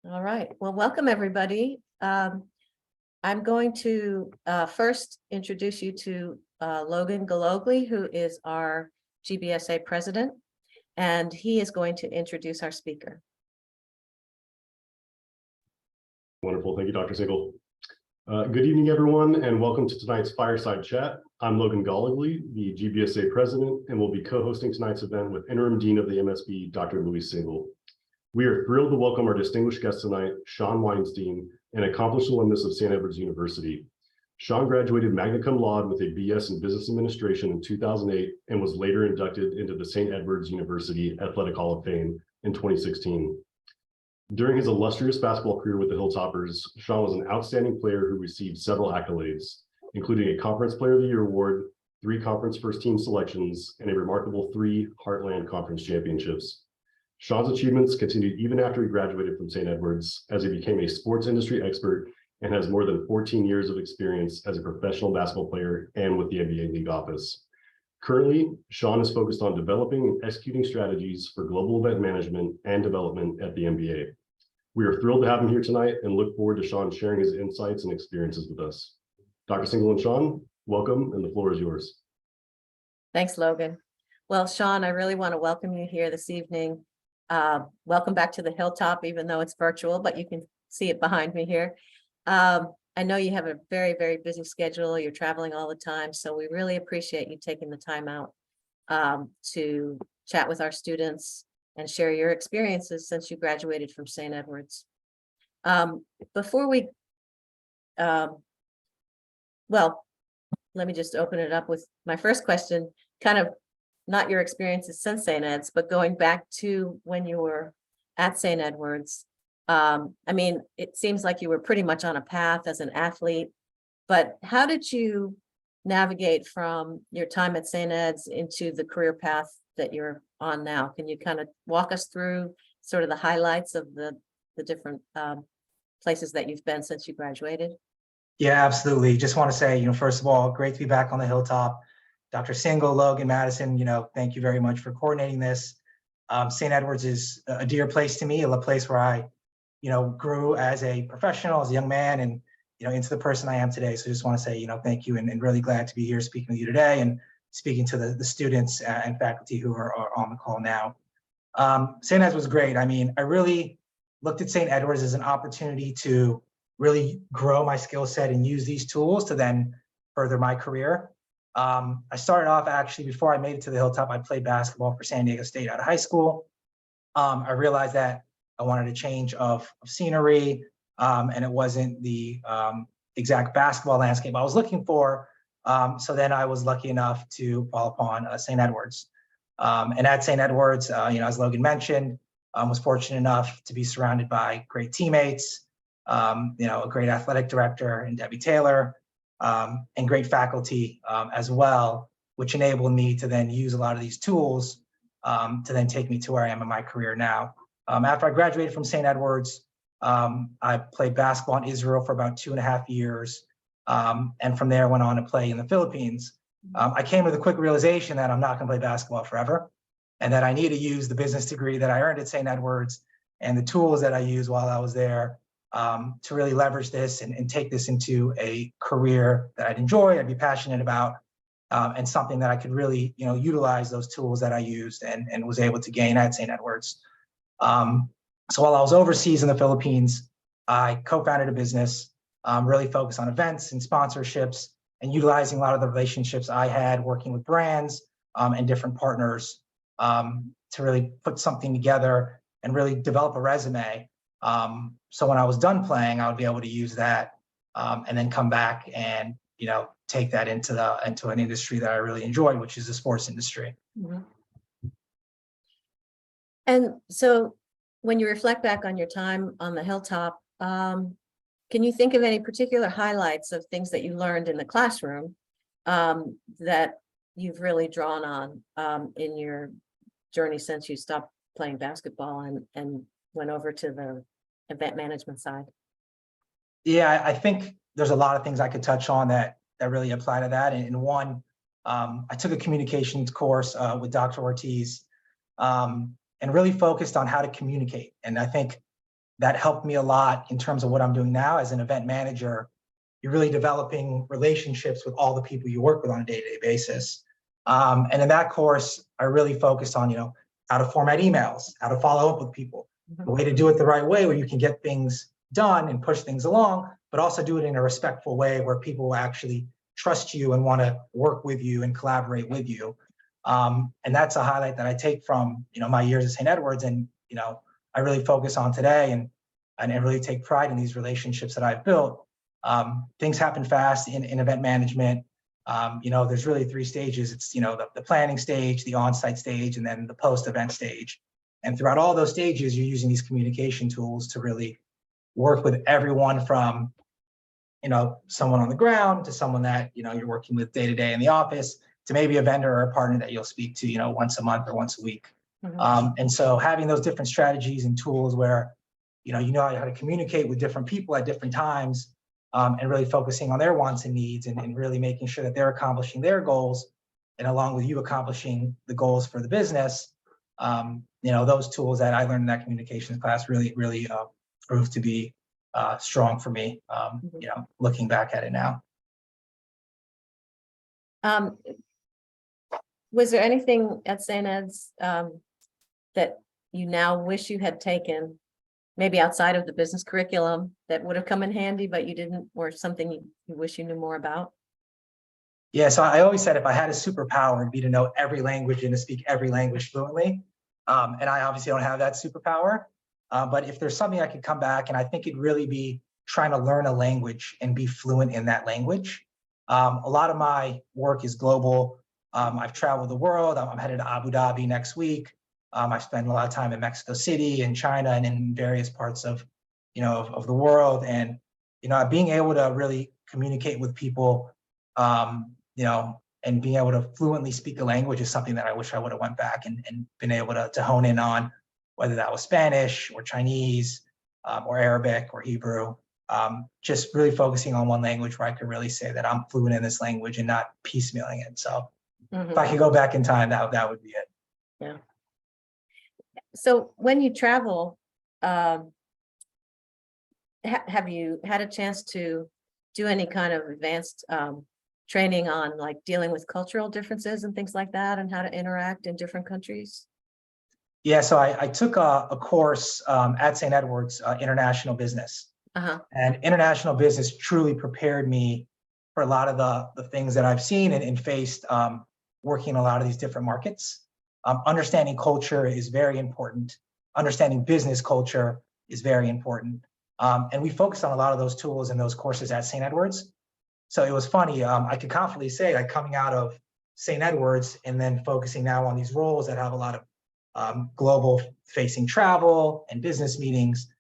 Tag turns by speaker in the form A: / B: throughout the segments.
A: All right. Well, welcome everybody. I'm going to first introduce you to Logan Gologly, who is our GBSA president, and he is going to introduce our speaker.
B: Wonderful. Thank you, Dr. Single. Good evening, everyone, and welcome to tonight's Fireside Chat. I'm Logan Gologly, the GBSA president, and will be co-hosting tonight's event with Interim Dean of the MSB, Dr. Louis Single. We are thrilled to welcome our distinguished guest tonight, Shawn Weinstein, an accomplished alumnus of St. Edward's University. Shawn graduated magna cum laude with a BS in Business Administration in 2008 and was later inducted into the St. Edward's University Athletic Hall of Fame in 2016. During his illustrious basketball career with the Hilltoppers, Shawn was an outstanding player who received several accolades, including a Conference Player of the Year award, 3 conference first team selections, and a remarkable 3 Heartland Conference championships. Shawn's achievements continued even after he graduated from St. Edward's, as he became a sports industry expert and has more than 14 years of experience as a professional basketball player and with the NBA League Office. Currently, Shawn is focused on developing and executing strategies for global event management and development at the NBA. We are thrilled to have him here tonight and look forward to Shawn sharing his insights and experiences with us. Dr. Single and Shawn, welcome, and the floor is yours.
A: Thanks, Logan. Well, Shawn, I really want to welcome you here this evening. Welcome back to the Hilltop, even though it's virtual, but you can see it behind me here. I know you have a very, very busy schedule. You're traveling all the time, so we really appreciate you taking the time out to chat with our students and share your experiences since you graduated from St. Edward's. Before we, well, let me just open it up with my first question, kind of not your experiences since St. Ed's, but going back to when you were at St. Edward's. I mean, it seems like you were pretty much on a path as an athlete, but how did you navigate from your time at St. Ed's into the career path that you're on now? Can you kind of walk us through sort of the highlights of the different places that you've been since you graduated?
C: Yeah, absolutely. Just want to say, first of all, great to be back on the Hilltop. Dr. Single, Logan, Madison, thank you very much for coordinating this. St. Edward's is a dear place to me, a place where I, grew as a professional, as a young man, and, into the person I am today. So just want to say, thank you, and really glad to be here speaking with you today and speaking to the students and faculty who are on the call now. St. Edward's was great. I mean, I really looked at St. Edward's as an opportunity to really grow my skill set and use these tools to then further my career. I started off actually, before I made it to the Hilltop, I played basketball for San Diego State out of high school. I realized that I wanted a change of scenery, and it wasn't the exact basketball landscape I was looking for. So then I was lucky enough to fall upon St. Edward's. And at St. Edward's, as Logan mentioned, was fortunate enough to be surrounded by great teammates, a great athletic director in Debbie Taylor, and great faculty as well, which enabled me to then use a lot of these tools to then take me to where I am in my career now. After I graduated from St. Edward's, I played basketball in Israel for about 2.5 years, and from there went on to play in the Philippines. I came to the quick realization that I'm not going to play basketball forever, and that I need to use the business degree that I earned at St. Edward's and the tools that I used while I was there to really leverage this and take this into a career that I'd enjoy, I'd be passionate about, and something that I could really, utilize those tools that I used and was able to gain at St. Edward's. So while I was overseas in the Philippines, I co-founded a business, really focused on events and sponsorships and utilizing a lot of the relationships I had working with brands and different partners to really put something together and really develop a resume. So when I was done playing, I would be able to use that and then come back and, take that into an industry that I really enjoyed, which is the sports industry.
A: Mm-hmm. And so when you reflect back on your time on the Hilltop, can you think of any particular highlights of things that you learned in the classroom that you've really drawn on in your journey since you stopped playing basketball and went over to the event management side?
C: Yeah, I think there's a lot of things I could touch on that really apply to that. And one, I took a communications course with Dr. Ortiz and really focused on how to communicate. And I think that helped me a lot in terms of what I'm doing now as an event manager. You're really developing relationships with all the people you work with on a day-to-day basis. And in that course, I really focused on, how to format emails, how to follow up with people, the way to do it the right way where you can get things done and push things along, but also do it in a respectful way where people will actually trust you and want to work with you and collaborate with you. And that's a highlight that I take from, my years at St. Edward's, and, I really focus on today, and I really take pride in these relationships that I've built. Things happen fast in event management. There's really 3 stages. It's, the planning stage, the on-site stage, and then the post-event stage. And throughout all those stages, you're using these communication tools to really work with everyone from, someone on the ground to someone that, you're working with day to day in the office, to maybe a vendor or a partner that you'll speak to, once a month or once a week. And so having those different strategies and tools where, you know how to communicate with different people at different times, and really focusing on their wants and needs, and really making sure that they're accomplishing their goals, and along with you accomplishing the goals for the business. Those tools that I learned in that communications class really proved to be strong for me, looking back at it now.
A: Was there anything at St. Ed's that you now wish you had taken, maybe outside of the business curriculum, that would have come in handy, but you didn't, or something you wish you knew more about?
C: Yeah, so I always said if I had a superpower, it'd be to know every language and to speak every language fluently. And I obviously don't have that superpower. But if there's something I could come back, and I think it'd really be trying to learn a language and be fluent in that language. A lot of my work is global. I've traveled the world. I'm headed to Abu Dhabi next week. I spend a lot of time in Mexico City and China and in various parts of, of the world. And, being able to really communicate with people, and being able to fluently speak a language is something that I wish I would have went back and been able to hone in on, whether that was Spanish or Chinese, or Arabic or Hebrew. Just really focusing on one language where I could really say that I'm fluent in this language and not piecemealing it. So if I could go back in time, that would be it.
A: Yeah. So when you travel, have you had a chance to do any kind of advanced training on like dealing with cultural differences and things like that, and how to interact in different countries?
C: Yeah, so I took a course at St. Edward's, International Business. And international business truly prepared me for a lot of the things that I've seen and faced working in a lot of these different markets. Understanding culture is very important. Understanding business culture is very important. And we focused on a lot of those tools and those courses at St. Edward's. So it was funny. I could confidently say, like, coming out of St. Edward's and then focusing now on these roles that have a lot of global facing travel and business meetings,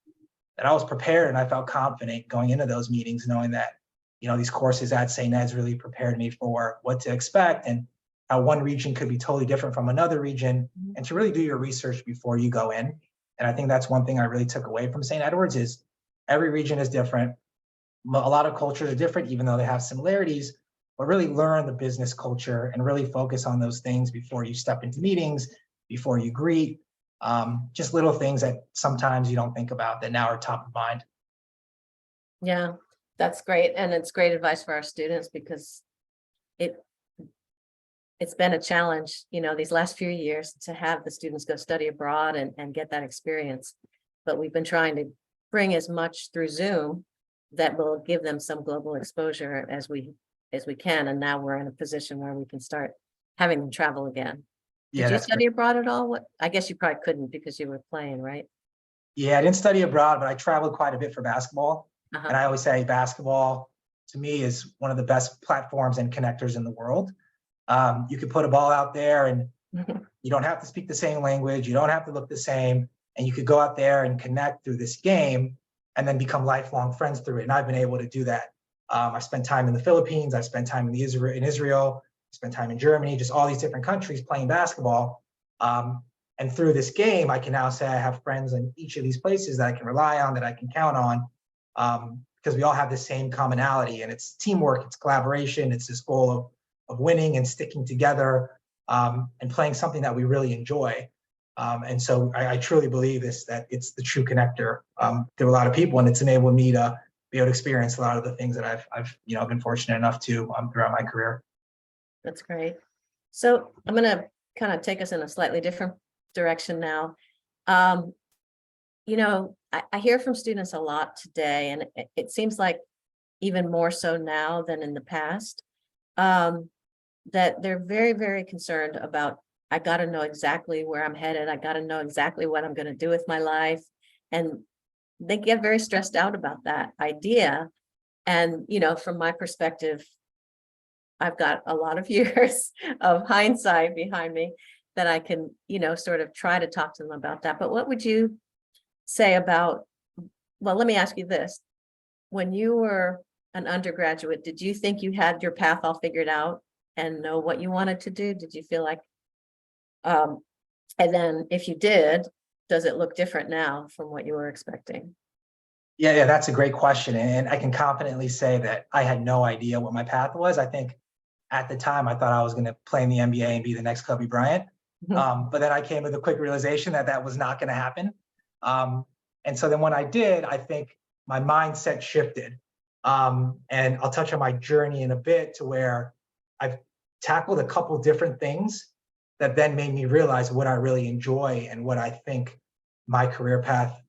C: that I was prepared and I felt confident going into those meetings, knowing that, these courses at St. Ed's really prepared me for what to expect and how one region could be totally different from another region, and to really do your research before you go in. And I think that's one thing I really took away from St. Edward's is every region is different. A lot of cultures are different, even though they have similarities, but really learn the business culture and really focus on those things before you step into meetings, before you greet. Just little things that sometimes you don't think about that now are top of mind.
A: Yeah, that's great. And it's great advice for our students, because it's been a challenge, these last few years to have the students go study abroad and get that experience. But we've been trying to bring as much through Zoom that will give them some global exposure as we can. And now we're in a position where we can start having them travel again. Did you study abroad at all? I guess you probably couldn't because you were playing, right?
C: Yeah, I didn't study abroad, but I traveled quite a bit for basketball. And I always say basketball to me is one of the best platforms and connectors in the world. You could put a ball out there and you don't have to speak the same language. You don't have to look the same. And you could go out there and connect through this game and then become lifelong friends through it. And I've been able to do that. I spent time in the Philippines. I spent time in Israel. I spent time in Germany, just all these different countries playing basketball. And through this game, I can now say I have friends in each of these places that I can rely on, that I can count on, because we all have the same commonality, and it's teamwork, it's collaboration, it's this goal of winning and sticking together, and playing something that we really enjoy. And so I truly believe that it's the true connector to a lot of people, and it's enabled me to be able to experience a lot of the things that I've been fortunate enough to throughout my career.
A: That's great. So I'm going to kind of take us in a slightly different direction now. I hear from students a lot today, and it seems like even more so now than in the past, that they're very, very concerned about, I got to know exactly where I'm headed. I got to know exactly what I'm going to do with my life. And they get very stressed out about that idea. And, from my perspective, I've got a lot of years of hindsight behind me that I can, sort of try to talk to them about that. But what would you say about, well, let me ask you this. When you were an undergraduate, did you think you had your path all figured out and know what you wanted to do? Did you feel like, and then if you did, does it look different now from what you were expecting?
C: Yeah, that's a great question. And I can confidently say that I had no idea what my path was. I think at the time I thought I was going to play in the NBA and be the next Kobe Bryant. But then I came with a quick realization that was not going to happen. And so then when I did, I think my mindset shifted. And I'll touch on my journey in a bit, to where I've tackled a couple different things that then made me realize what I really enjoy and what I think my career path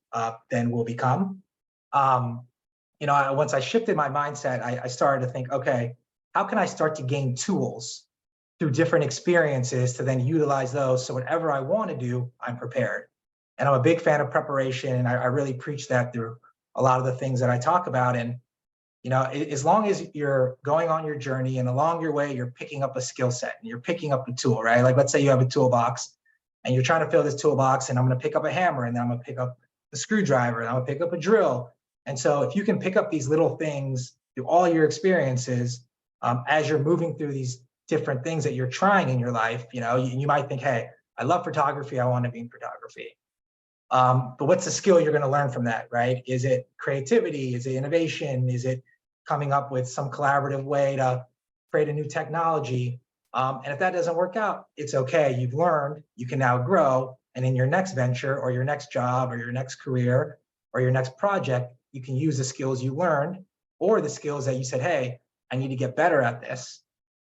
C: then will become. Once I shifted my mindset, I started to think, okay, how can I start to gain tools through different experiences to then utilize those, so whatever I want to do, I'm prepared. And I'm a big fan of preparation, and I really preach that through a lot of the things that I talk about. And as long as you're going on your journey and along your way, you're picking up a skill set and you're picking up a tool, right? Like, let's say you have a toolbox and you're trying to fill this toolbox, and I'm going to pick up a hammer, and then I'm going to pick up a screwdriver, and I'm going to pick up a drill. And so if you can pick up these little things through all your experiences, as you're moving through these different things that you're trying in your life, you might think, hey, I love photography, I want to be in photography. But what's the skill you're going to learn from that, right? Is it creativity? Is it innovation? Is it coming up with some collaborative way to create a new technology? And if that doesn't work out, it's okay. You've learned, you can now grow. And in your next venture or your next job or your next career or your next project, you can use the skills you learned or the skills that you said, hey, I need to get better at this,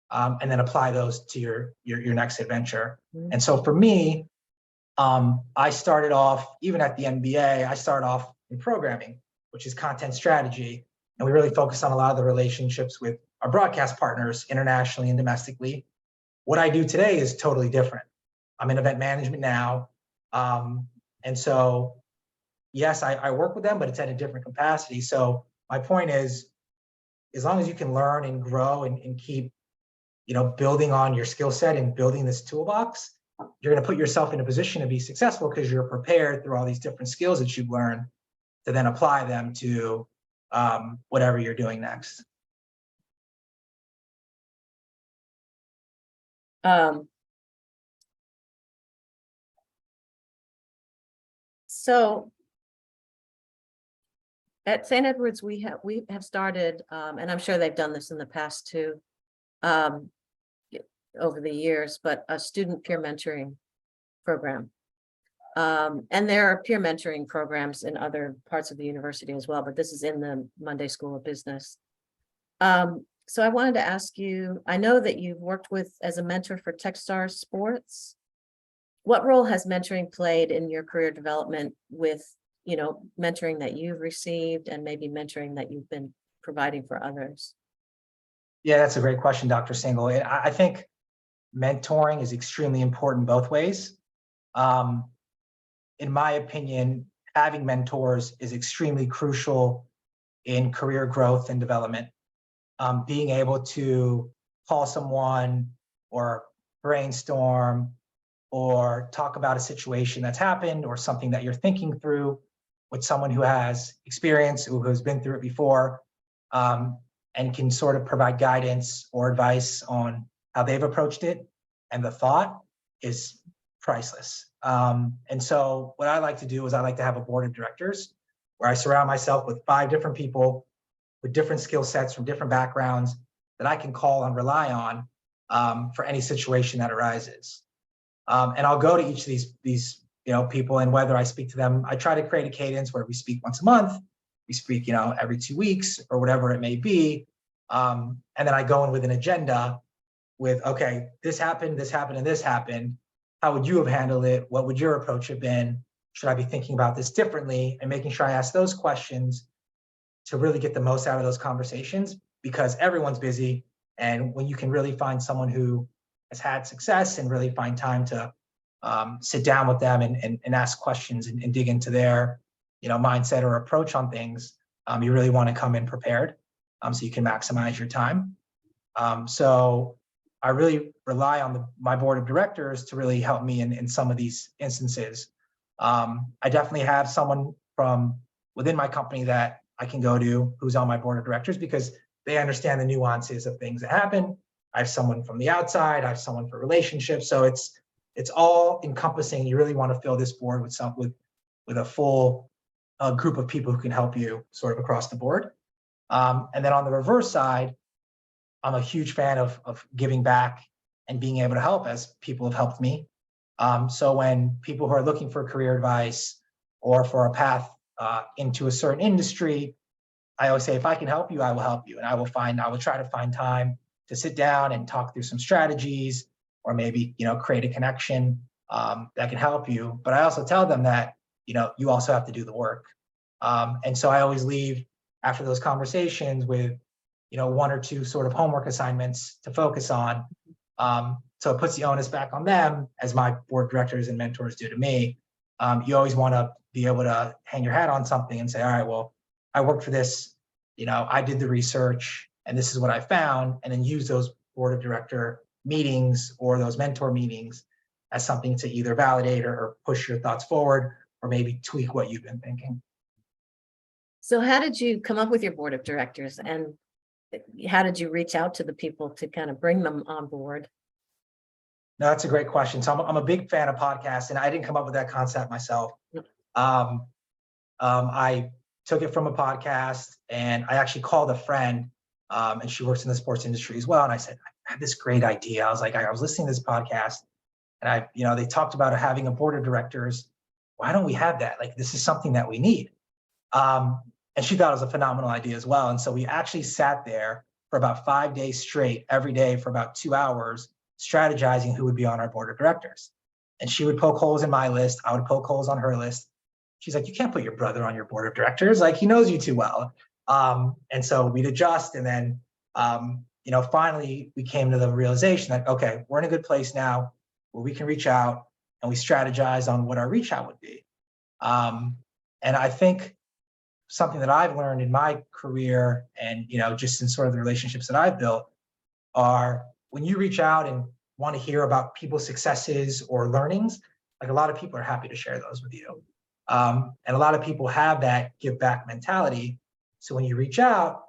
C: and then apply those to your next adventure.
A: Mm-hmm.
C: And so for me, I started off, even at the MBA, I started off in programming, which is content strategy. And we really focus on a lot of the relationships with our broadcast partners internationally and domestically. What I do today is totally different. I'm in event management now. And so, yes, I work with them, but it's at a different capacity. So my point is, as long as you can learn and grow and keep, building on your skill set and building this toolbox, you're going to put yourself in a position to be successful, because you're prepared through all these different skills that you've learned to then apply them to whatever you're doing next.
A: So at St. Edward's, we have started, and I'm sure they've done this in the past too, over the years, but a student peer mentoring program. And there are peer mentoring programs in other parts of the university as well, but this is in the Monday School of Business. So I wanted to ask you, I know that you've worked as a mentor for Techstars Sports. What role has mentoring played in your career development with, mentoring that you've received and maybe mentoring that you've been providing for others?
C: Yeah, that's a great question, Dr. Single. I think mentoring is extremely important both ways. In my opinion, having mentors is extremely crucial in career growth and development. Being able to call someone or brainstorm or talk about a situation that's happened or something that you're thinking through with someone who has experience, who has been through it before, and can sort of provide guidance or advice on how they've approached it, and the thought is priceless. And so what I like to do is I like to have a board of directors where I surround myself with 5 different people with different skill sets from different backgrounds that I can call and rely on for any situation that arises. And I'll go to each of these people, and whether I speak to them, I try to create a cadence where we speak once a month, we speak, every 2 weeks or whatever it may be. And then I go in with an agenda with, okay, this happened, and this happened. How would you have handled it? What would your approach have been? Should I be thinking about this differently? And making sure I ask those questions to really get the most out of those conversations, because everyone's busy. And when you can really find someone who has had success and really find time to sit down with them and ask questions and dig into their, mindset or approach on things, you really want to come in prepared, so you can maximize your time. So I really rely on my board of directors to really help me in some of these instances. I definitely have someone from within my company that I can go to who's on my board of directors, because they understand the nuances of things that happen. I have someone from the outside, I have someone for relationships. So it's all encompassing. You really want to fill this board with a full group of people who can help you sort of across the board. And then on the reverse side, I'm a huge fan of giving back and being able to help, as people have helped me. So when people who are looking for career advice or for a path into a certain industry, I always say, if I can help you, I will help you. And I will try to find time to sit down and talk through some strategies, or maybe, create a connection that can help you. But I also tell them that, you also have to do the work. And so I always leave after those conversations with, 1 or 2 sort of homework assignments to focus on. So it puts the onus back on them, as my board of directors and mentors do to me. You always want to be able to hang your hat on something and say, all right, well, I worked for this, I did the research and this is what I found, and then use those board of director meetings or those mentor meetings as something to either validate or push your thoughts forward, or maybe tweak what you've been thinking.
A: So how did you come up with your board of directors, and how did you reach out to the people to kind of bring them on board?
C: No, that's a great question. So I'm a big fan of podcasts, and I didn't come up with that concept myself. I took it from a podcast, and I actually called a friend, and she works in the sports industry as well. And I said, I had this great idea. I was listening to this podcast, and they talked about having a board of directors. Why don't we have that? Like, this is something that we need. And she thought it was a phenomenal idea as well. And so we actually sat there for about 5 days straight, every day for about 2 hours, strategizing who would be on our board of directors. And she would poke holes in my list. I would poke holes on her list. She's like, you can't put your brother on your board of directors. Like, he knows you too well. And so we'd adjust. And then, finally we came to the realization that, okay, we're in a good place now where we can reach out, and we strategize on what our reach out would be. And I think something that I've learned in my career, and, just in sort of the relationships that I've built, are when you reach out and want to hear about people's successes or learnings, like, a lot of people are happy to share those with you. And a lot of people have that give back mentality. So when you reach out,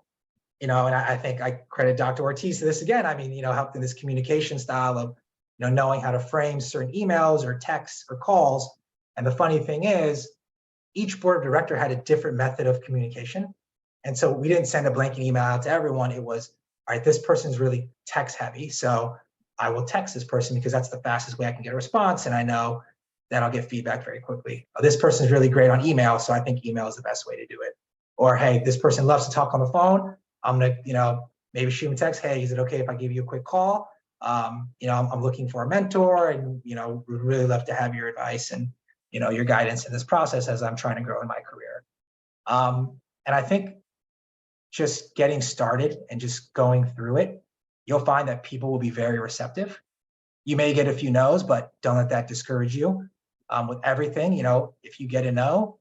C: and I think I credit Dr. Ortiz to this again. I mean, helped in this communication style of, knowing how to frame certain emails or texts or calls. And the funny thing is, each board of director had a different method of communication. And so we didn't send a blanket email out to everyone. It was, all right, this person's really text heavy, so I will text this person because that's the fastest way I can get a response. And I know that I'll get feedback very quickly. This person's really great on email, so I think email is the best way to do it. Or, hey, this person loves to talk on the phone. I'm gonna, maybe shoot them a text. Hey, is it okay if I give you a quick call? I'm looking for a mentor, and, would really love to have your advice and, your guidance in this process as I'm trying to grow in my career. And I think just getting started and just going through it, you'll find that people will be very receptive. You may get a few no's, but don't let that discourage you. With everything, if you get a no,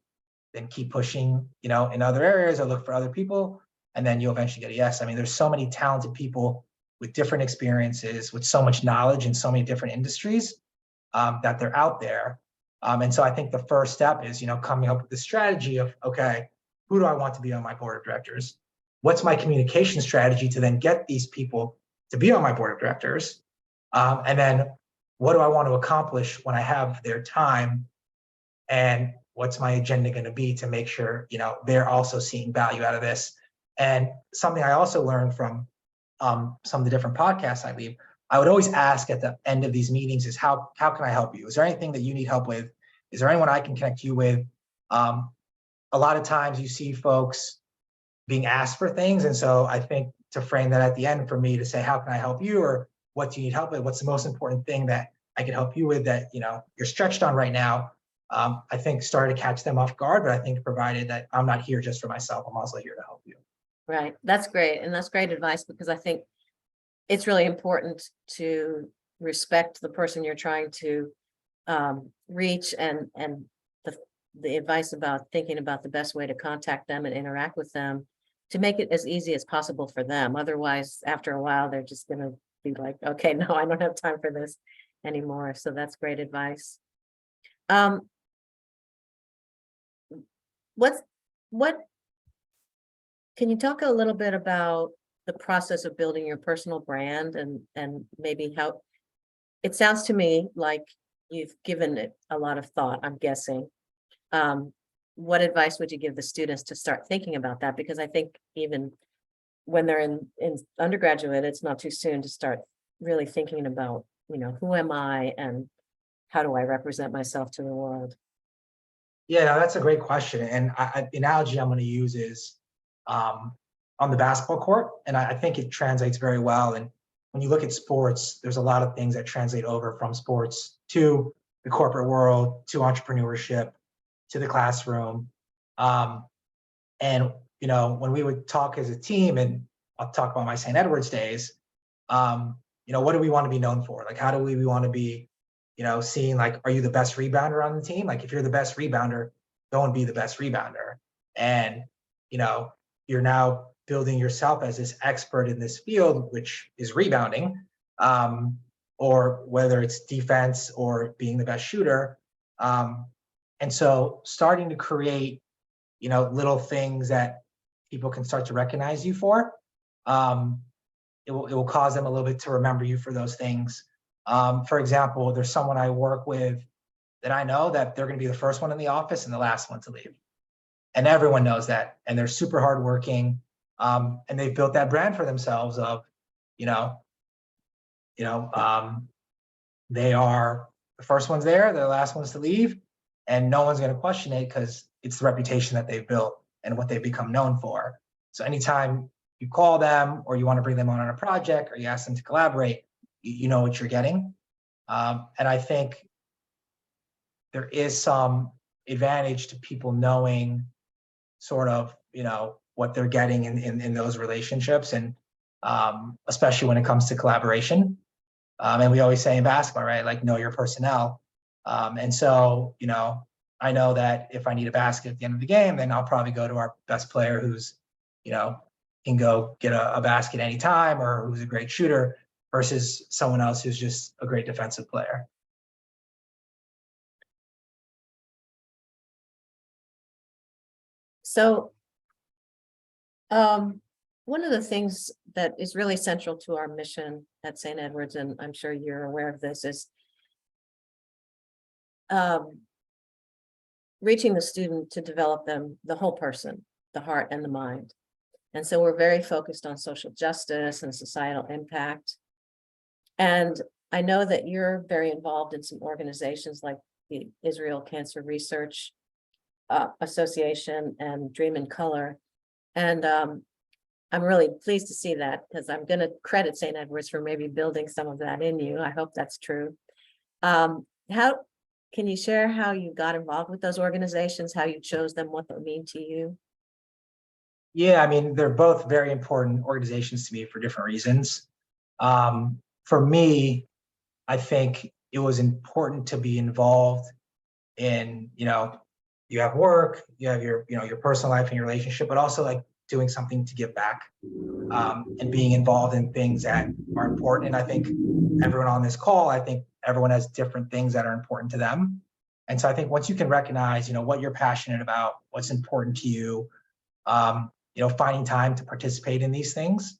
C: then keep pushing, in other areas, or look for other people, and then you'll eventually get a yes. I mean, there's so many talented people with different experiences, with so much knowledge in so many different industries, that they're out there. And so I think the first step is, coming up with the strategy of, okay, who do I want to be on my board of directors? What's my communication strategy to then get these people to be on my board of directors? And then what do I want to accomplish when I have their time? And what's my agenda going to be to make sure, they're also seeing value out of this? And something I also learned from some of the different podcasts I leave, I would always ask at the end of these meetings is, how can I help you? Is there anything that you need help with is there anyone I can connect you with? A lot of times you see folks being asked for things. And so I think to frame that at the end for me to say, how can I help you? Or what do you need help with? What's the most important thing that I can help you with that, you're stretched on right now? I think started to catch them off guard, but I think provided that I'm not here just for myself, I'm also here to help you.
A: Right. That's great. And that's great advice, because I think it's really important to respect the person you're trying to reach, and the advice about thinking about the best way to contact them and interact with them to make it as easy as possible for them. Otherwise, after a while, they're just going to be like, okay, no, I don't have time for this anymore. So that's great advice. What can you talk a little bit about the process of building your personal brand, and maybe how it sounds to me like you've given it a lot of thought, I'm guessing. What advice would you give the students to start thinking about that? Because I think even when they're in undergraduate, it's not too soon to start really thinking about, who am I and how do I represent myself to the world?
C: Yeah, no, that's a great question. And the analogy I'm going to use is on the basketball court. And I think it translates very well. And when you look at sports, there's a lot of things that translate over from sports to the corporate world, to entrepreneurship, to the classroom. And, when we would talk as a team, and I'll talk about my St. Edward's days, what do we want to be known for? Like, how do we want to be, seen, like, are you the best rebounder on the team? Like, if you're the best rebounder, go and be the best rebounder. And, you're now building yourself as this expert in this field, which is rebounding, or whether it's defense or being the best shooter. And so starting to create, little things that people can start to recognize you for, it will cause them a little bit to remember you for those things. For example, there's someone I work with that I know that they're going to be the first one in the office and the last one to leave. And everyone knows that. And they're super hardworking. And they've built that brand for themselves of, they are the first ones there, they're the last ones to leave, and no one's going to question it because it's the reputation that they've built and what they've become known for. So anytime you call them or you want to bring them on a project or you ask them to collaborate, you know what you're getting. And I think there is some advantage to people knowing sort of, what they're getting in those relationships, and especially when it comes to collaboration. And we always say in basketball, right, like, know your personnel. And so, I know that if I need a basket at the end of the game, then I'll probably go to our best player who's, can go get a basket anytime, or who's a great shooter, versus someone else who's just a great defensive player.
A: So, one of the things that is really central to our mission at St. Edward's, and I'm sure you're aware of this, is reaching the student to develop them, the whole person, the heart and the mind. And so we're very focused on social justice and societal impact. And I know that you're very involved in some organizations like the Israel Cancer Research Association and Dream in Color. And I'm really pleased to see that, because I'm going to credit St. Edward's for maybe building some of that in you. I hope that's true. How can you share how you got involved with those organizations, how you chose them, what they mean to you?
C: Yeah, I mean, they're both very important organizations to me for different reasons. For me, I think it was important to be involved in, you have work, you have your, your personal life and your relationship, but also like doing something to give back, and being involved in things that are important. And I think everyone on this call, I think everyone has different things that are important to them. And so I think once you can recognize, what you're passionate about, what's important to you, finding time to participate in these things.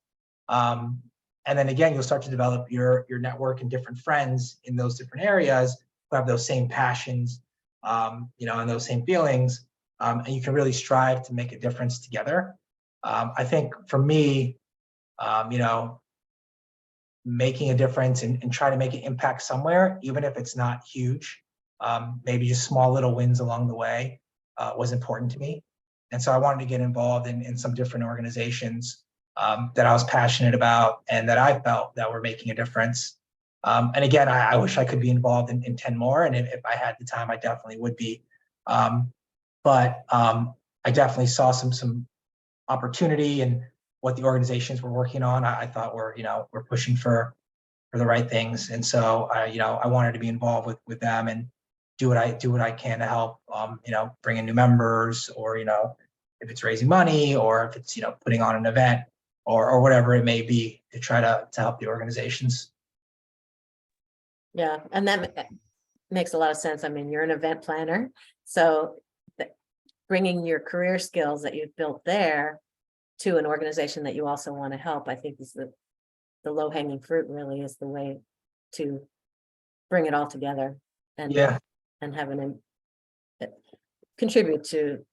C: And then again, you'll start to develop your network and different friends in those different areas who have those same passions, and those same feelings. And you can really strive to make a difference together. I think for me, making a difference and try to make an impact somewhere, even if it's not huge, maybe just small little wins along the way was important to me. And so I wanted to get involved in some different organizations that I was passionate about and that I felt that were making a difference. And again, I wish I could be involved in 10 more. And if I had the time, I definitely would be. But I definitely saw some opportunity and what the organizations were working on. I thought we're pushing for the right things. And so I wanted to be involved with them and do what I can to help, bring in new members, or, if it's raising money, or if it's, putting on an event, or whatever it may be, to try to help the organizations.
A: Yeah, and that makes a lot of sense. I mean, you're an event planner, so bringing your career skills that you've built there to an organization that you also want to help, I think is the low hanging fruit. Really is the way to bring it all together and have contribute to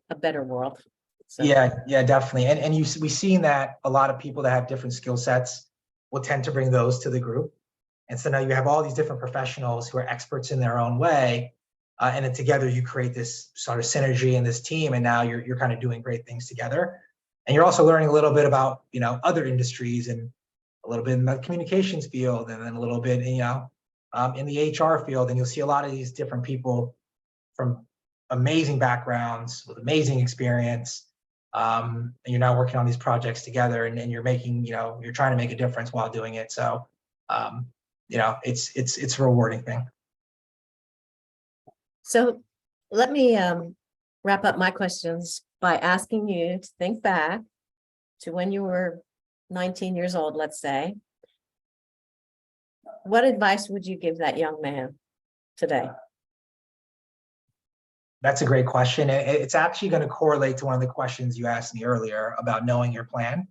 A: a better world. So.
C: Yeah, definitely. And we've seen that a lot of people that have different skill sets will tend to bring those to the group. And so now you have all these different professionals who are experts in their own way. And then together you create this sort of synergy in this team. And now you're kind of doing great things together. And you're also learning a little bit about, other industries, and a little bit in the communications field, and then a little bit, in the HR field. And you'll see a lot of these different people from amazing backgrounds with amazing experience. And you're now working on these projects together, and you're making, you're trying to make a difference while doing it. So, it's a rewarding thing.
A: So let me wrap up my questions by asking you to think back to when you were 19 years old, let's say. What advice would you give that young man today?
C: That's a great question. It's actually going to correlate to one of the questions you asked me earlier about knowing your plan.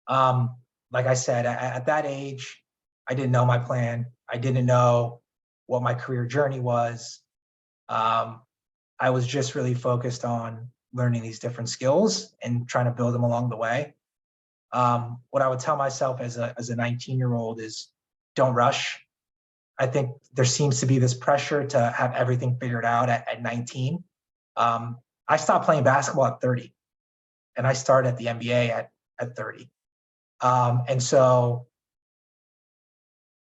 C: Like I said, at that age, I didn't know my plan. I didn't know what my career journey was. I was just really focused on learning these different skills and trying to build them along the way. What I would tell myself as a 19-year-old is, don't rush. I think there seems to be this pressure to have everything figured out at 19. I stopped playing basketball at 30, and I started at the NBA at 30. And so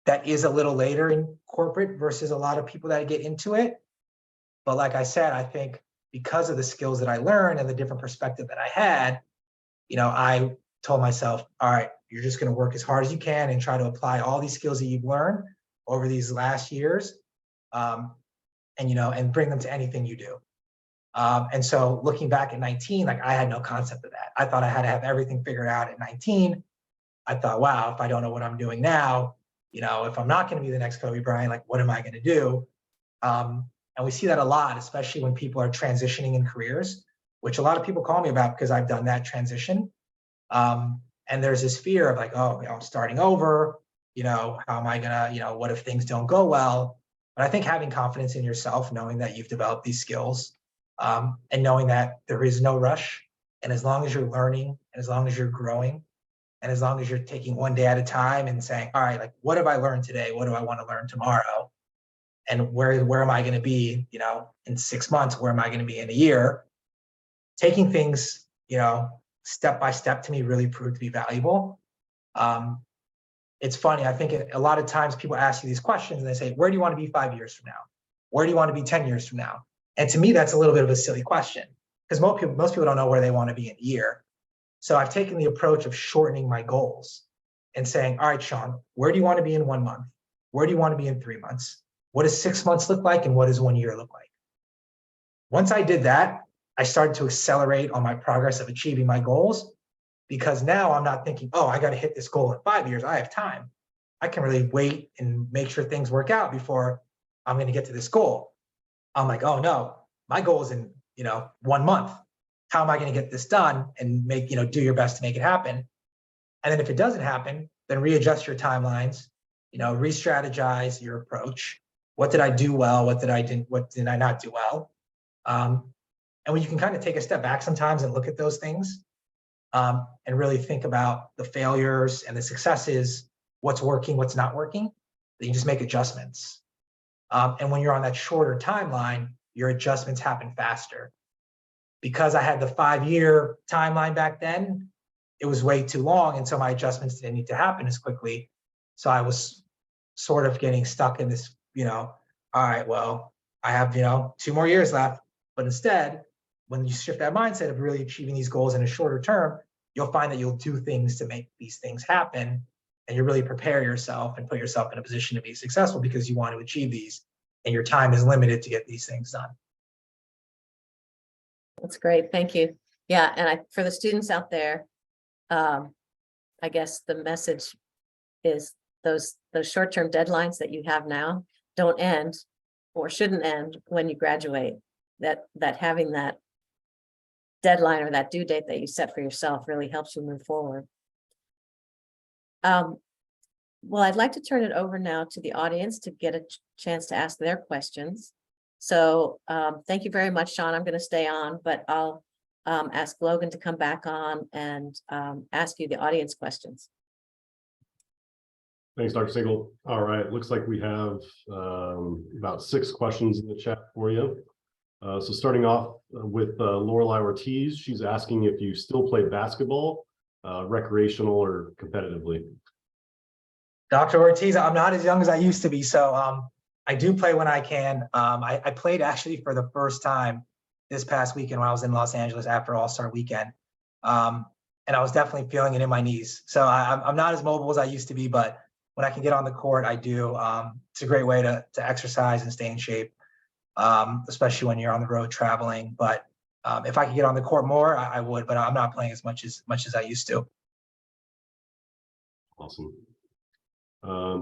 C: that is a little later in corporate versus a lot of people that get into it. But like I said, I think because of the skills that I learned and the different perspective that I had, I told myself, all right, you're just going to work as hard as you can and try to apply all these skills that you've learned over these last years, and bring them to anything you do. And so looking back at 19, like, I had no concept of that. I thought I had to have everything figured out at 19. I thought, wow, if I don't know what I'm doing now, if I'm not going to be the next Kobe Bryant, like, what am I going to do? And we see that a lot, especially when people are transitioning in careers, which a lot of people call me about because I've done that transition. And there's this fear of like, oh, I'm starting over, how am I gonna, what if things don't go well? But I think having confidence in yourself, knowing that you've developed these skills, and knowing that there is no rush. And as long as you're learning, and as long as you're growing, and as long as you're taking one day at a time and saying, all right, like, what have I learned today? What do I want to learn tomorrow? And where am I going to be, in 6 months? Where am I going to be in a year? Taking things, step by step, to me, really proved to be valuable. It's funny. I think a lot of times people ask you these questions and they say, where do you want to be 5 years from now? Where do you want to be 10 years from now? And to me, that's a little bit of a silly question, because most people don't know where they want to be in a year. So I've taken the approach of shortening my goals and saying, all right, Shawn, where do you want to be in 1 month? Where do you want to be in 3 months? What does 6 months look like? And what does 1 year look like? Once I did that, I started to accelerate on my progress of achieving my goals, because now I'm not thinking, oh, I got to hit this goal in 5 years. I have time. I can really wait and make sure things work out before I'm going to get to this goal. I'm like, oh no, my goal is in, 1 month. How am I going to get this done and do your best to make it happen? And then if it doesn't happen, then readjust your timelines, re-strategize your approach. What did I do well? What did I not do well? And when you can kind of take a step back sometimes and look at those things, and really think about the failures and the successes, what's working, what's not working, then you just make adjustments. And when you're on that shorter timeline, your adjustments happen faster. Because I had the 5-year timeline back then, it was way too long. And so my adjustments didn't need to happen as quickly. So I was sort of getting stuck in this, all right, well, I have, 2 more years left. But instead, when you shift that mindset of really achieving these goals in a shorter term, you'll find that you'll do things to make these things happen. And you really prepare yourself and put yourself in a position to be successful because you want to achieve these. And your time is limited to get these things done.
A: That's great. Thank you. Yeah. And for the students out there, I guess the message is those short-term deadlines that you have now don't end or shouldn't end when you graduate. That having that deadline or that due date that you set for yourself really helps you move forward. Well, I'd like to turn it over now to the audience to get a chance to ask their questions. So thank you very much, Shawn. I'm going to stay on, but I'll ask Logan to come back on and ask you the audience questions.
B: Thanks, Dr. Singal. All right, looks like we have about 6 questions in the chat for you. So starting off with Lorelei Ortiz, she's asking if you still play basketball, recreational or competitively.
C: Dr. Ortiz, I'm not as young as I used to be, so I do play when I can. I played actually for the first time this past weekend when I was in Los Angeles after All-Star Weekend. And I was definitely feeling it in my knees. So I'm not as mobile as I used to be, but when I can get on the court, I do. It's a great way to exercise and stay in shape, especially when you're on the road traveling. But if I could get on the court more, I would, but I'm not playing as much as I used to.
B: Awesome.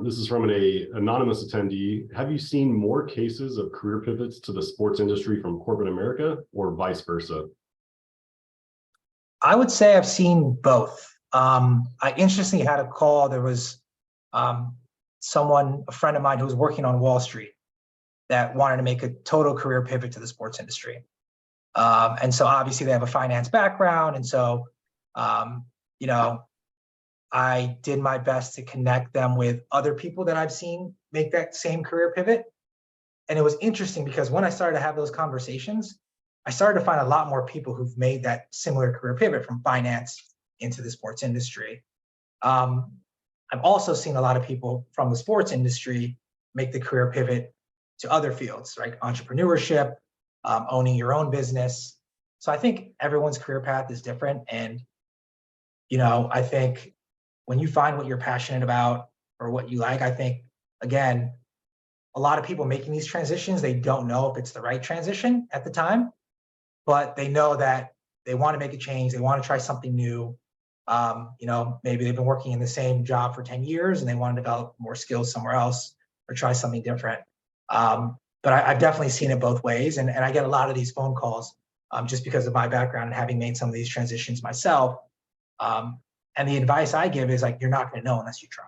B: This is from an anonymous attendee. Have you seen more cases of career pivots to the sports industry from corporate America or vice versa?
C: I would say I've seen both. I interestingly had a call. There was a friend of mine who was working on Wall Street that wanted to make a total career pivot to the sports industry. And so obviously they have a finance background. And so, I did my best to connect them with other people that I've seen make that same career pivot. And it was interesting because when I started to have those conversations, I started to find a lot more people who've made that similar career pivot from finance into the sports industry. I've also seen a lot of people from the sports industry make the career pivot to other fields, like entrepreneurship, owning your own business. So I think everyone's career path is different. And, I think when you find what you're passionate about or what you like, I think, again, a lot of people making these transitions, they don't know if it's the right transition at the time, but they know that they want to make a change. They want to try something new. Maybe they've been working in the same job for 10 years and they want to develop more skills somewhere else or try something different. But I've definitely seen it both ways. And I get a lot of these phone calls just because of my background and having made some of these transitions myself. And the advice I give is like, you're not going to know unless you try.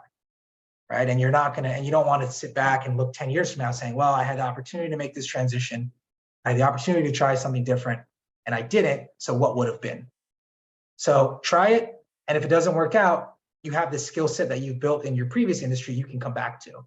C: Right. And you don't want to sit back and look 10 years from now saying, well, I had the opportunity to make this transition. I had the opportunity to try something different and I didn't. So what would have been? So try it. And if it doesn't work out, you have this skill set that you've built in your previous industry, you can come back to.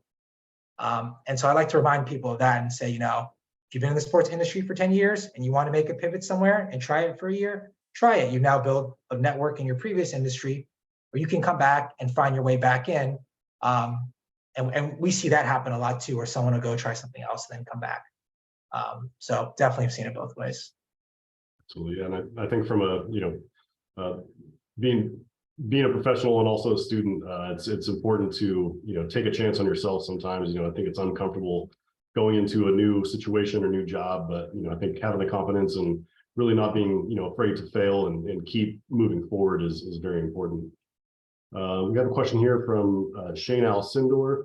C: And so I like to remind people of that and say, if you've been in the sports industry for 10 years and you want to make a pivot somewhere and try it for a year, try it. You now build a network in your previous industry where you can come back and find your way back in. And we see that happen a lot too, where someone will go try something else and then come back. So definitely have seen it both ways.
B: Absolutely. And I think from being a professional and also a student, it's important to, take a chance on yourself sometimes. I think it's uncomfortable going into a new situation or new job, but, I think having the confidence and really not being, afraid to fail and keep moving forward is very important. We have a question here from Shane Alcindor.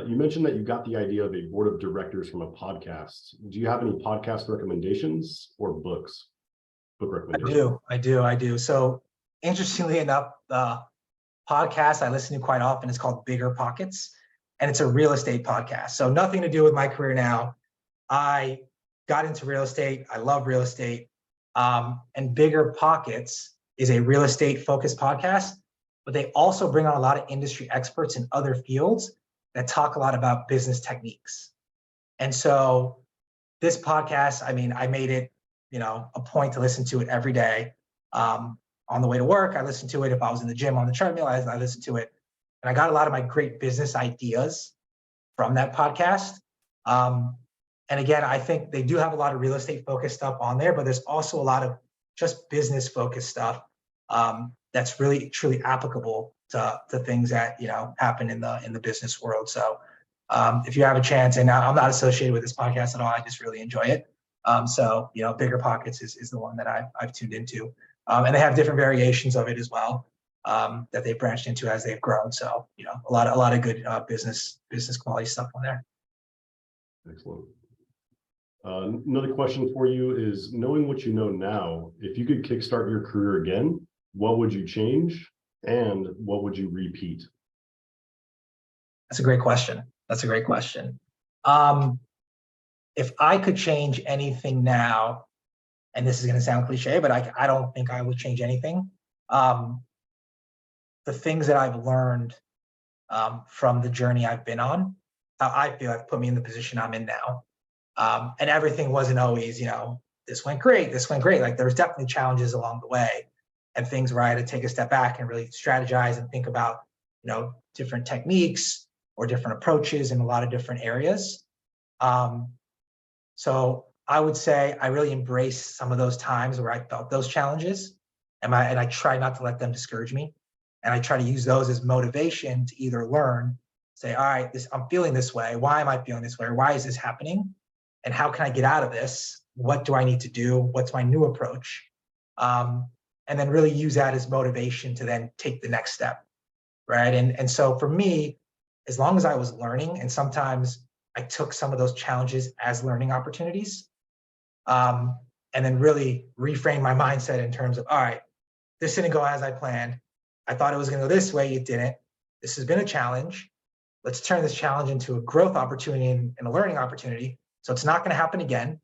B: You mentioned that you got the idea of a board of directors from a podcast. Do you have any podcast recommendations or book recommendations?
C: I do. So interestingly enough, the podcast I listen to quite often is called Bigger Pockets, and it's a real estate podcast. So nothing to do with my career now. I got into real estate. I love real estate. And Bigger Pockets is a real estate focused podcast, but they also bring on a lot of industry experts in other fields that talk a lot about business techniques. And so this podcast, I mean, I made it, a point to listen to it every day. On the way to work, I listened to it. If I was in the gym on the treadmill, I listened to it. And I got a lot of my great business ideas from that podcast. And again, I think they do have a lot of real estate focused stuff on there, but there's also a lot of just business focused stuff that's really truly applicable to things that happen in the business world. So if you have a chance, and I'm not associated with this podcast at all, I just really enjoy it. So Bigger Pockets is the one that I've tuned into, and they have different variations of it as well that they've branched into as they've grown. So a lot of good business quality stuff on there.
B: Excellent. Another question for you is, knowing what you know now, if you could kickstart your career again, what would you change and what would you repeat?
C: That's a great question. If I could change anything now, and this is going to sound cliche, but I don't think I would change anything. The things that I've learned from the journey I've been on, I feel have put me in the position I'm in now. And everything wasn't always, this went great. Like there was definitely challenges along the way and things where I had to take a step back and really strategize and think about, different techniques or different approaches in a lot of different areas. So I would say I really embraced some of those times where I felt those challenges, and I try not to let them discourage me. And I try to use those as motivation to either learn, say, all right, I'm feeling this way. Why am I feeling this way? Why is this happening? And how can I get out of this? What do I need to do? What's my new approach? And then really use that as motivation to then take the next step, right? And so for me, as long as I was learning, and sometimes I took some of those challenges as learning opportunities, and then really reframe my mindset in terms of, all right, this didn't go as I planned. I thought it was going to go this way. It didn't. This has been a challenge. Let's turn this challenge into a growth opportunity and a learning opportunity. So it's not going to happen again.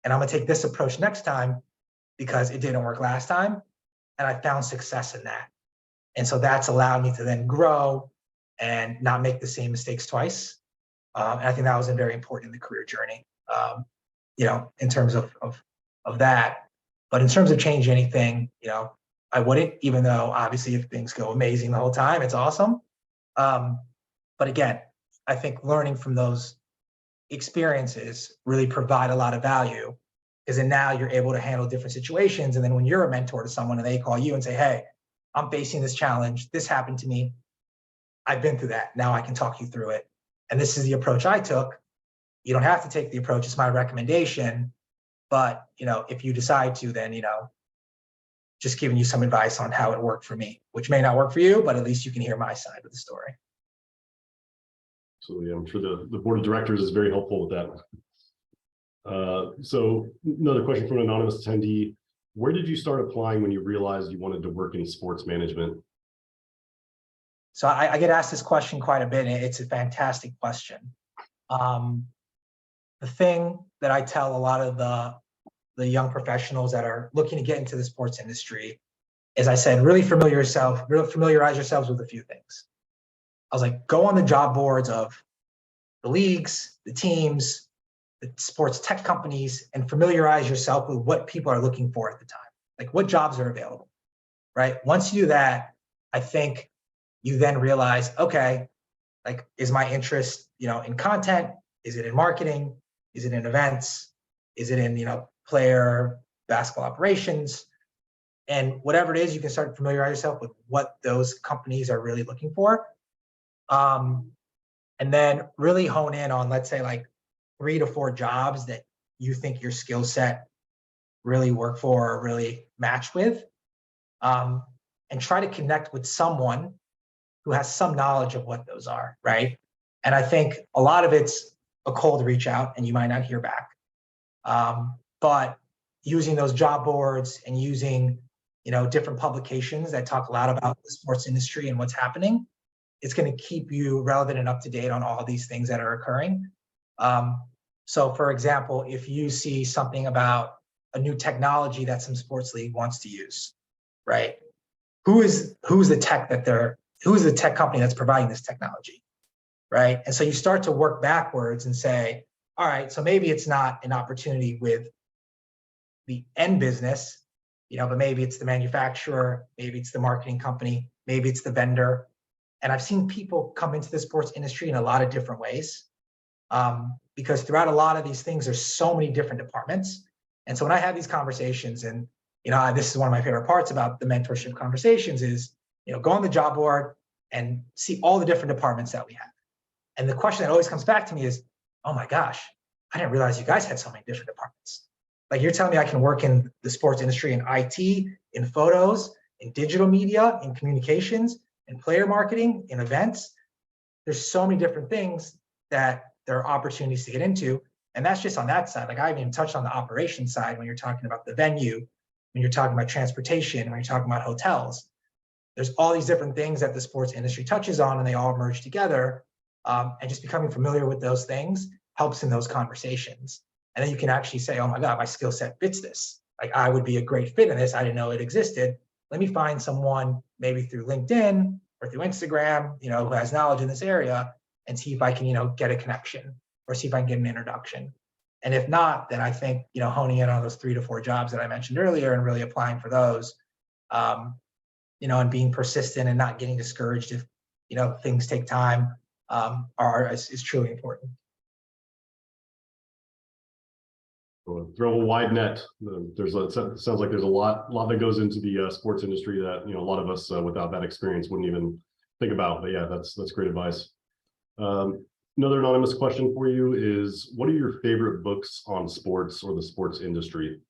C: And I'm going to take this approach next time because it didn't work last time. And I found success in that. And so that's allowed me to then grow and not make the same mistakes twice. And I think that was very important in the career journey, in terms of that. But in terms of changing anything, I wouldn't, even though obviously if things go amazing the whole time, it's awesome. But again, I think learning from those experiences really provide a lot of value, because then now you're able to handle different situations. And then when you're a mentor to someone and they call you and say, hey, I'm facing this challenge, this happened to me, I've been through that, now I can talk you through it. And this is the approach I took. You don't have to take the approach, it's my recommendation. But if you decide to, then just giving you some advice on how it worked for me, which may not work for you, but at least you can hear my side of the story.
B: Absolutely. I'm sure the board of directors is very helpful with that. So another question from an anonymous attendee: where did you start applying when you realized you wanted to work in sports management?
C: So I get asked this question quite a bit, and it's a fantastic question. The thing that I tell a lot of the young professionals that are looking to get into the sports industry is, I said, really familiarize yourselves with a few things. I was like, go on the job boards of the leagues, the teams, the sports tech companies, and familiarize yourself with what people are looking for at the time, like what jobs are available, right? Once you do that, I think you then realize, okay, like, is my interest, in content? Is it in marketing? Is it in events? Is it in, player basketball operations? And whatever it is, you can start to familiarize yourself with what those companies are really looking for. And then really hone in on, let's say, like 3 to 4 jobs that you think your skill set really work for or really match with, and try to connect with someone who has some knowledge of what those are, right? And I think a lot of it's a cold reach out and you might not hear back. But using those job boards and using, different publications that talk a lot about the sports industry and what's happening, it's going to keep you relevant and up to date on all these things that are occurring. So for example, if you see something about a new technology that some sports league wants to use, right? Who's the tech company that's providing this technology, right? And so you start to work backwards and say, all right, so maybe it's not an opportunity with the end business, but maybe it's the manufacturer, maybe it's the marketing company, maybe it's the vendor. And I've seen people come into the sports industry in a lot of different ways, because throughout a lot of these things, there's so many different departments. And so when I have these conversations, and this is one of my favorite parts about the mentorship conversations is, go on the job board and see all the different departments that we have. And the question that always comes back to me is, oh my gosh, I didn't realize you guys had so many different departments. Like, you're telling me I can work in the sports industry in IT, in photos, in digital media, in communications, in player marketing, in events. There's so many different things that there are opportunities to get into. And that's just on that side. Like, I haven't even touched on the operations side when you're talking about the venue, when you're talking about transportation, when you're talking about hotels. There's all these different things that the sports industry touches on, and they all merge together. And just becoming familiar with those things helps in those conversations. And then you can actually say, oh my God, my skill set fits this. Like, I would be a great fit in this. I didn't know it existed. Let me find someone maybe through LinkedIn or through Instagram, who has knowledge in this area, and see if I can, get a connection or see if I can get an introduction. And if not, then I think, honing in on those 3 to 4 jobs that I mentioned earlier and really applying for those, and being persistent and not getting discouraged if, things take time, is truly important.
B: Throw a wide net. It sounds like there's a lot that goes into the sports industry that a lot of us without that experience wouldn't even think about. But yeah, that's great advice. Another anonymous question for you is, what are your favorite books on sports or the sports industry?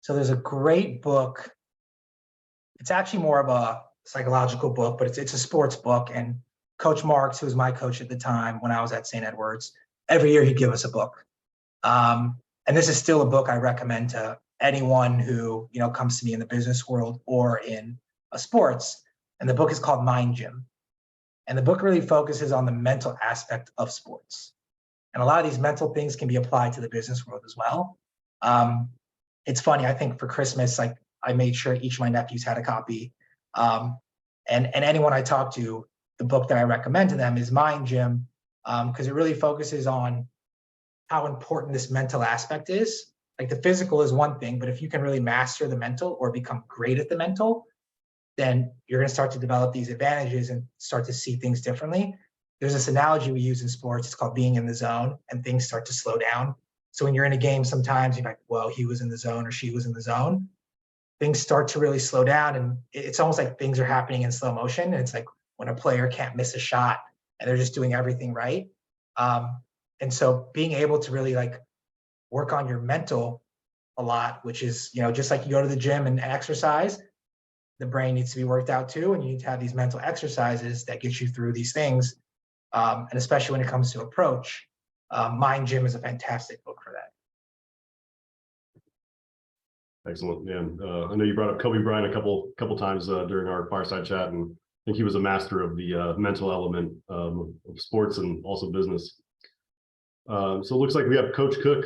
C: So there's a great book. It's actually more of a psychological book, but it's a sports book. And Coach Marks, who was my coach at the time when I was at St. Edwards, every year he'd give us a book. And this is still a book I recommend to anyone who, comes to me in the business world or in sports. And the book is called Mind Gym. And the book really focuses on the mental aspect of sports. And a lot of these mental things can be applied to the business world as well. It's funny, I think for Christmas, like, I made sure each of my nephews had a copy. And anyone I talk to, the book that I recommend to them is Mind Gym, because it really focuses on how important this mental aspect is. Like, the physical is one thing, but if you can really master the mental or become great at the mental, then you're going to start to develop these advantages and start to see things differently. There's this analogy we use in sports. It's called being in the zone, and things start to slow down. So when you're in a game, sometimes you're like, well, he was in the zone or she was in the zone. Things start to really slow down, and it's almost like things are happening in slow motion. And it's like when a player can't miss a shot and they're just doing everything right. And so being able to really work on your mental a lot, which is, just like you go to the gym and exercise, the brain needs to be worked out too. And you need to have these mental exercises that get you through these things. And especially when it comes to approach, Mind Gym is a fantastic book for that.
B: Excellent. Yeah. I know you brought up Kobe Bryant a couple times during our fireside chat, and I think he was a master of the mental element of sports and also business. So it looks like we have Coach Cook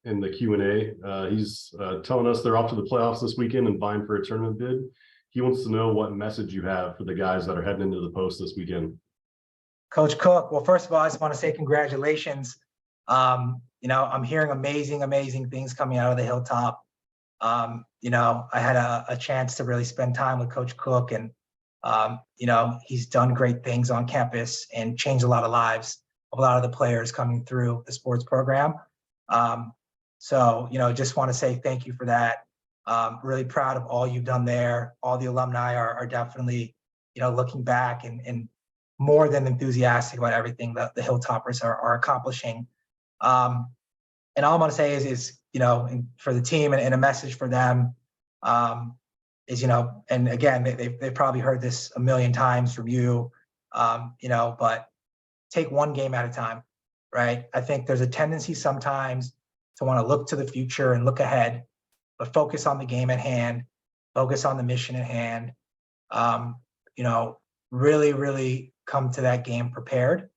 B: in the Q&A. He's telling us they're off to the playoffs this weekend and vying for a tournament bid. He wants to know what message you have for the guys that are heading into the post this weekend. Coach
C: Cook, well, first of all, I just want to say congratulations. I'm hearing amazing things coming out of the Hilltop. I had a chance to really spend time with Coach Cook, and he's done great things on campus and changed a lot of lives. A lot of the players coming through the sports program. So, just want to say thank you for that. Really proud of all you've done there. All the alumni are definitely, looking back and more than enthusiastic about everything that the Hilltoppers are accomplishing. And all I'm going to say is, for the team and a message for them is, and again, they've probably heard this a million times from you, but take one game at a time, right? I think there's a tendency sometimes to want to look to the future and look ahead, but focus on the game at hand, focus on the mission at hand, really come to that game prepared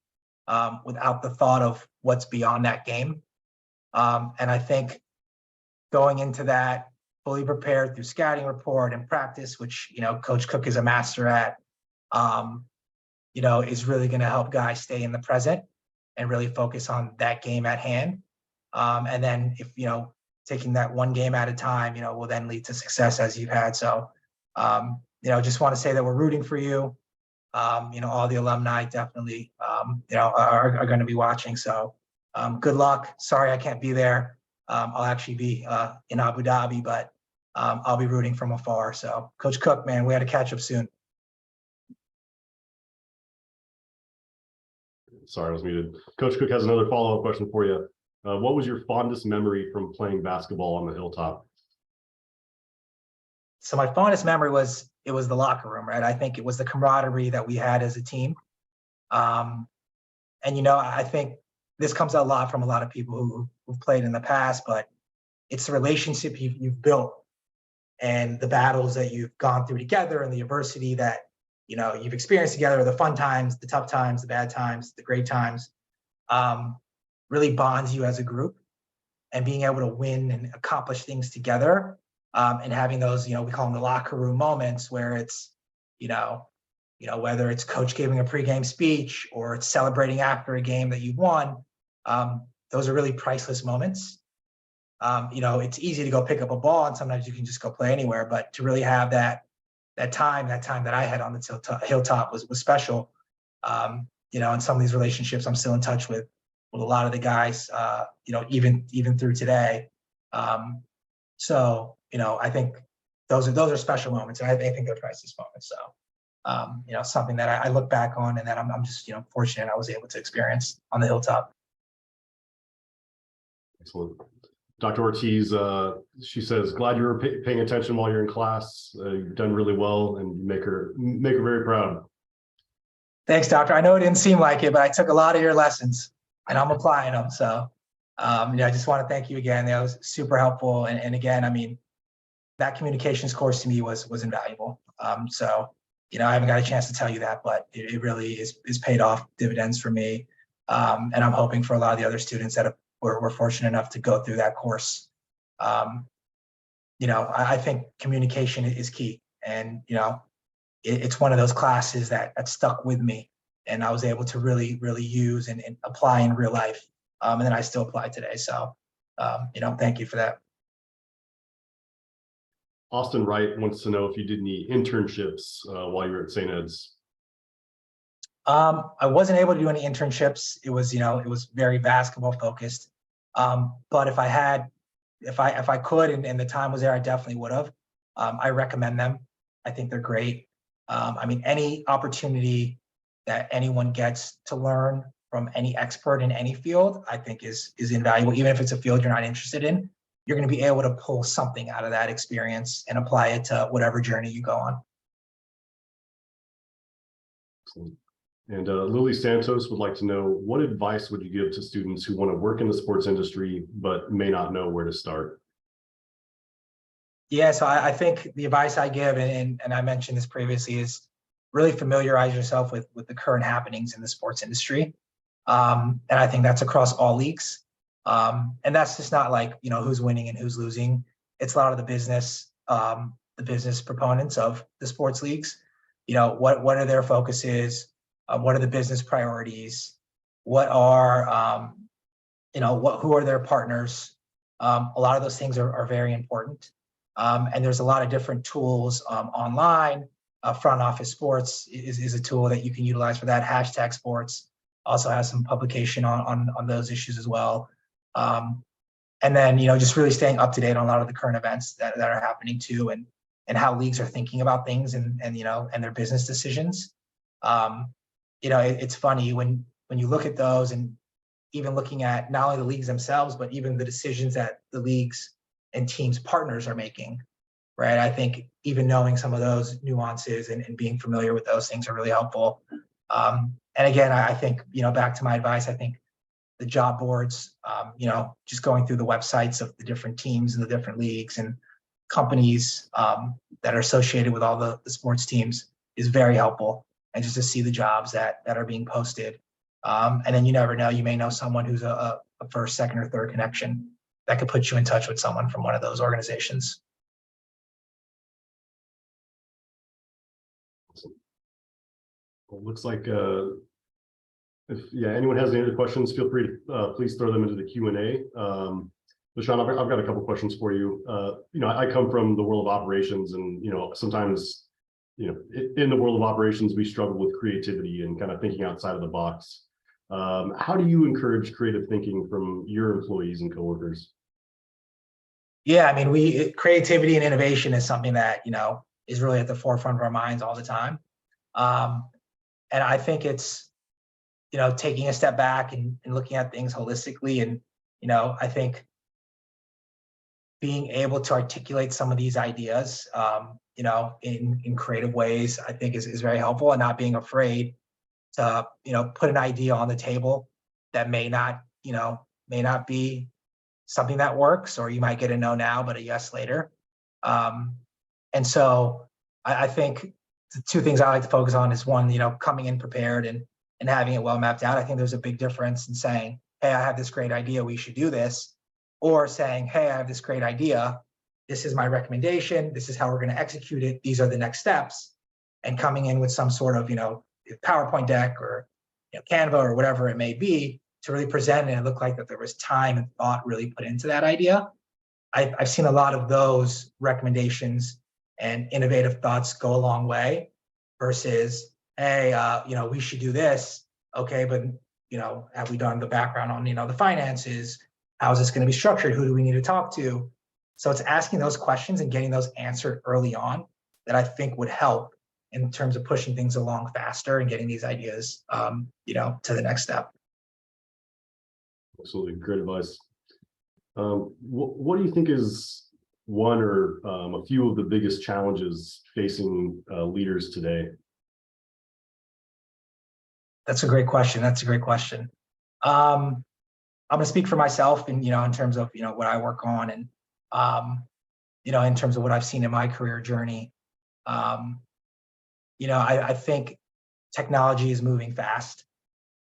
C: without the thought of what's beyond that game. And I think going into that fully prepared through scouting report and practice, which, Coach Cook is a master at, is really going to help guys stay in the present and really focus on that game at hand. And then if, taking that one game at a time, will then lead to success as you've had. So, just want to say that we're rooting for you. All the alumni definitely, are going to be watching. So good luck. Sorry, I can't be there. I'll actually be in Abu Dhabi, but I'll be rooting from afar. So Coach Cook, man, we had to catch up soon.
B: Sorry, I was muted. Coach Cook has another follow-up question for you. What was your fondest memory from playing basketball on the hilltop?
C: So my fondest memory was the locker room, right? I think it was the camaraderie that we had as a team. And I think this comes a lot from a lot of people who've played in the past, but it's the relationship you've built and the battles that you've gone through together and the adversity that you've experienced together, the fun times, the tough times, the bad times, the great times, really bonds you as a group. And being able to win and accomplish things together, and having those, we call them the locker room moments where it's, whether it's coach giving a pregame speech or it's celebrating after a game that you won, those are really priceless moments. It's easy to go pick up a ball and sometimes you can just go play anywhere, but to really have that time that I had on the hilltop was special. And some of these relationships I'm still in touch with a lot of the guys, even through today. So, I think those are special moments, and I think they're priceless moments. So, something that I look back on and that I'm just, fortunate I was able to experience on the hilltop.
B: Excellent. Dr. Ortiz, she says, glad you were paying attention while you're in class. You've done really well, and you make her very proud.
C: Thanks, doctor. I know it didn't seem like it, but I took a lot of your lessons and I'm applying them. So, I just want to thank you again. That was super helpful. And again, I mean, that communications course to me was invaluable. So, I haven't got a chance to tell you that, but it really is paid off dividends for me. And I'm hoping for a lot of the other students that were fortunate enough to go through that course. I think communication is key, and it's one of those classes that stuck with me, and I was able to really use and apply in real life. And then I still apply today. So, thank you for that.
B: Austin Wright wants to know if you did any internships while you were at St. Ed's.
C: I wasn't able to do any internships. It was very basketball focused. But if I could and the time was there, I definitely would have. I recommend them. I think they're great. I mean, any opportunity that anyone gets to learn from any expert in any field, I think is invaluable. Even if it's a field you're not interested in, you're going to be able to pull something out of that experience and apply it to whatever journey you go on.
B: Excellent. And Lily Santos would like to know, what advice would you give to students who want to work in the sports industry but may not know where to start?
C: Yeah, so I think the advice I give, and I mentioned this previously, is really familiarize yourself with the current happenings in the sports industry. And I think that's across all leagues. And that's just not like, who's winning and who's losing. It's a lot of the business proponents of the sports leagues. What are their focuses? What are the business priorities? What are, who are their partners? A lot of those things are very important. And there's a lot of different tools online. Front Office Sports is a tool that you can utilize for that. Hashtag Sports also has some publication on those issues as well. And then, just really staying up to date on a lot of the current events that are happening too, and how leagues are thinking about things and their business decisions. It's funny when you look at those, and even looking at not only the leagues themselves, but even the decisions that the leagues and teams partners are making, right? I think even knowing some of those nuances and being familiar with those things are really helpful. And again, I think, back to my advice, I think the job boards, just going through the websites of the different teams and the different leagues and companies that are associated with all the sports teams is very helpful. And just to see the jobs that are being posted. And then you never know, you may know someone who's a first, second, or third connection that could put you in touch with someone from one of those organizations.
B: Well, looks like If anyone has any other questions, feel free to please throw them into the Q&A. But Shawn, I've got a couple questions for you. I come from the world of operations, and sometimes in the world of operations we struggle with creativity and kind of thinking outside of the box. How do you encourage creative thinking from your employees and coworkers?
C: Yeah, I mean, creativity and innovation is something that is really at the forefront of our minds all the time. And I think it's taking a step back and looking at things holistically. And I think being able to articulate some of these ideas in creative ways, I think is very helpful, and not being afraid to put an idea on the table that may not be something that works, or you might get a no now but a yes later. And so I think the two things I like to focus on is one, coming in prepared and having it well mapped out. I think there's a big difference in saying, hey, I have this great idea, we should do this, or saying, hey, I have this great idea, this is my recommendation, this is how we're going to execute it, these are the next steps, and coming in with some sort of PowerPoint deck or Canva or whatever it may be to really present it and look like that there was time and thought really put into that idea. I've seen a lot of those recommendations and innovative thoughts go a long way versus, hey, we should do this. Okay, but have we done the background on the finances? How is this going to be structured? Who do we need to talk to? So it's asking those questions and getting those answered early on that I think would help in terms of pushing things along faster and getting these ideas, to the next step.
B: Absolutely, great advice. What do you think is one or a few of the biggest challenges facing leaders today?
C: That's a great question. I'm going to speak for myself, and in terms of what I work on, and in terms of what I've seen in my career journey. I think technology is moving fast,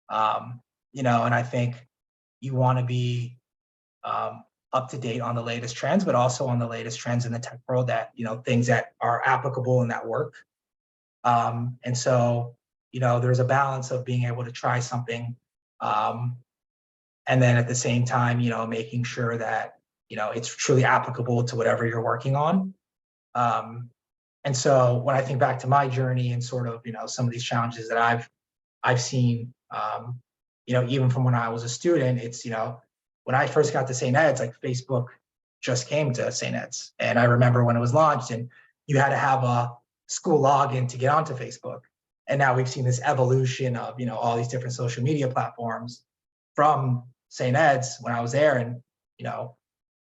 C: and I think you want to be up to date on the latest trends, but also on the latest trends in the tech world, that things that are applicable and that work. And so there's a balance of being able to try something, and then at the same time making sure that it's truly applicable to whatever you're working on. And so when I think back to my journey and sort of some of these challenges that I've seen, even from when I was a student, it's when I first got to St. Ed's, like Facebook just came to St. Ed's, and I remember when it was launched, and you had to have a school login to get onto Facebook. And now we've seen this evolution of all these different social media platforms from St. Ed's when I was there, and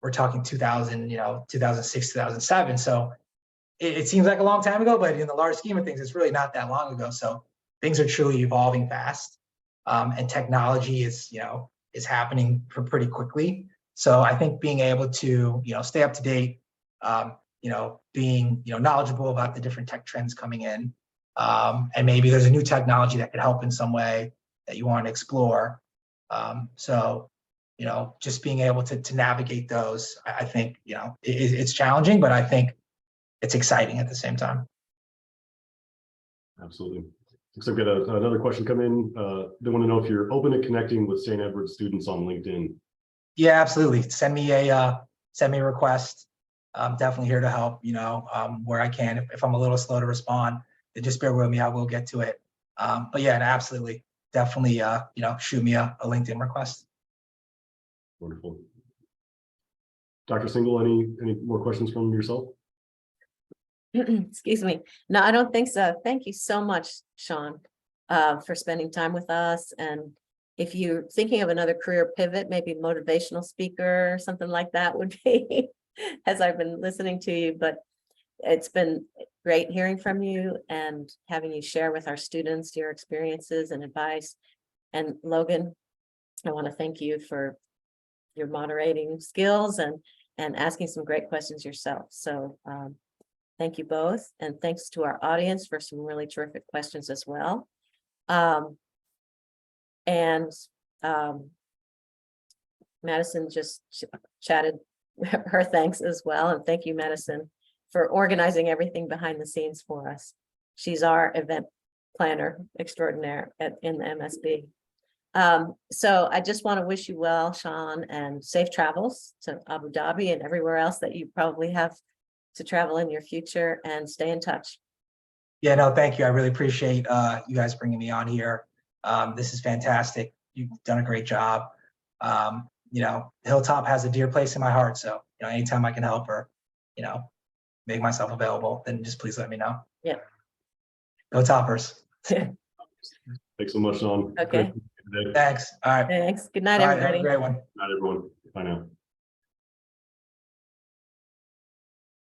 C: we're talking 2000, 2006, 2007. So it seems like a long time ago, but in the large scheme of things, it's really not that long ago. So things are truly evolving fast, and technology is happening pretty quickly. So I think being able to stay up to date, being knowledgeable about the different tech trends coming in, and maybe there's a new technology that could help in some way that you want to explore. So just being able to navigate those, I think it's challenging, but I think it's exciting at the same time.
B: Absolutely. Looks like I've got another question come in. They want to know if you're open to connecting with St. Edward's students on LinkedIn.
C: Yeah, absolutely. Send me a request. I'm definitely here to help, where I can. If I'm a little slow to respond, then just bear with me. I will get to it. But yeah, absolutely. Definitely, shoot me a LinkedIn request.
B: Wonderful. Dr. Single, any more questions from yourself?
A: Excuse me. No, I don't think so. Thank you so much, Shawn, for spending time with us. And if you're thinking of another career pivot, maybe motivational speaker or something like that would be, as I've been listening to you. But it's been great hearing from you and having you share with our students your experiences and advice. And Logan, I want to thank you for your moderating skills and asking some great questions yourself. So thank you both. And thanks to our audience for some really terrific questions as well. Madison just chatted her thanks as well. And thank you, Madison, for organizing everything behind the scenes for us. She's our event planner extraordinaire in the MSB. So I just want to wish you well, Shawn, and safe travels to Abu Dhabi and everywhere else that you probably have to travel in your future, and stay in touch.
C: Yeah, no, thank you. I really appreciate you guys bringing me on here. This is fantastic. You've done a great job. You know, Hilltop has a dear place in my heart. So, you know, anytime I can help or, you know, make myself available, then just please let me know.
A: Yeah.
C: Go Toppers.
B: Thanks so much, Shawn.
A: Okay.
B: Great today.
C: Thanks. All right.
A: Thanks. Good night,
C: All right. Have a
A: everybody.
C: great one.
B: Good night, everyone. Bye now.